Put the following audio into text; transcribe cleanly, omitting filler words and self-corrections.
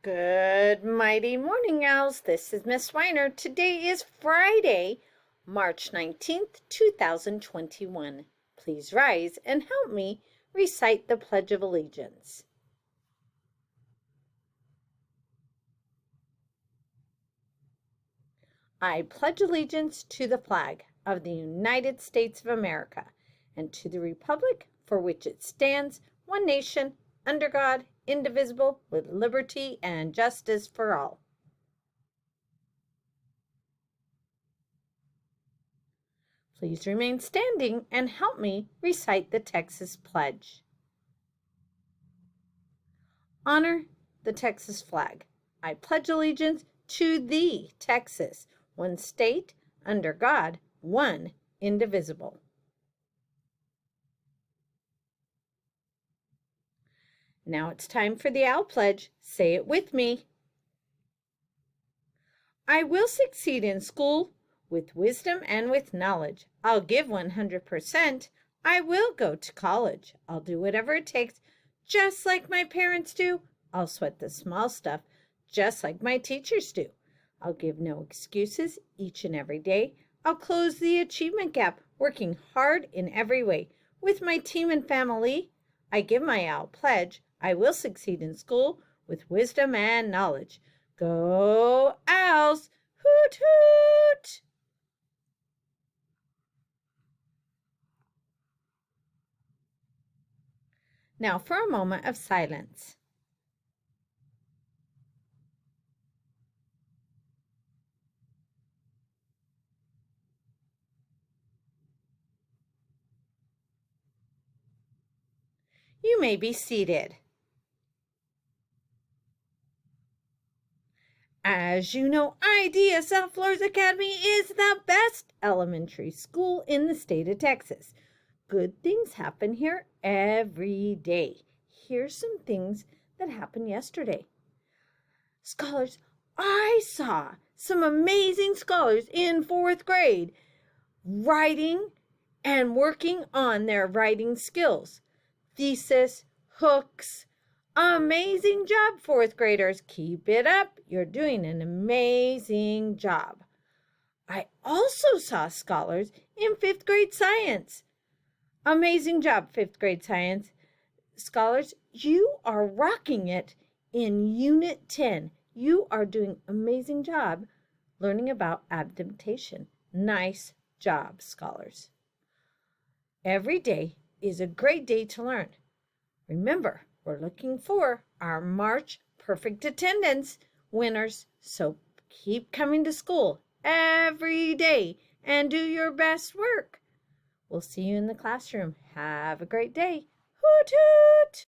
Good mighty morning, owls. This is Miss Weiner. Today is Friday, March 19th, 2021. Please rise and help me recite the Pledge of Allegiance. I pledge allegiance to the flag of the United States of America and to the republic for which it stands, one nation, under God, indivisible, with liberty and justice for all. Please remain standing and help me recite the Texas Pledge. Honor the Texas flag. I pledge allegiance to thee, Texas, one state, under God, one, indivisible. Now it's time for the Owl Pledge. Say it with me. I will succeed in school with wisdom and with knowledge. I'll give 100%. I will go to college. I'll do whatever it takes, just like my parents do. I'll sweat the small stuff, just like my teachers do. I'll give no excuses each and every day. I'll close the achievement gap, working hard in every way. With my team and family, I give my Owl Pledge. I will succeed in school with wisdom and knowledge. Go Owls! Hoot hoot! Now for a moment of silence. You may be seated. As you know, IDSL Flores Academy is the best elementary school in the state of Texas. Good things happen here every day. Here's some things that happened yesterday. Scholars, I saw some amazing scholars in 4th grade writing and working on their writing skills. Thesis, hooks. Amazing job, 4th graders. Keep it up. You're doing an amazing job. I also saw scholars in 5th grade science. Amazing job, 5th grade science. Scholars, you are rocking it in Unit 10. You are doing an amazing job learning about adaptation. Nice job, scholars. Every day is a great day to learn. Remember, we're looking for our March perfect attendance winners, so keep coming to school every day and do your best work. We'll see you in the classroom. Have a great day. Hoot hoot!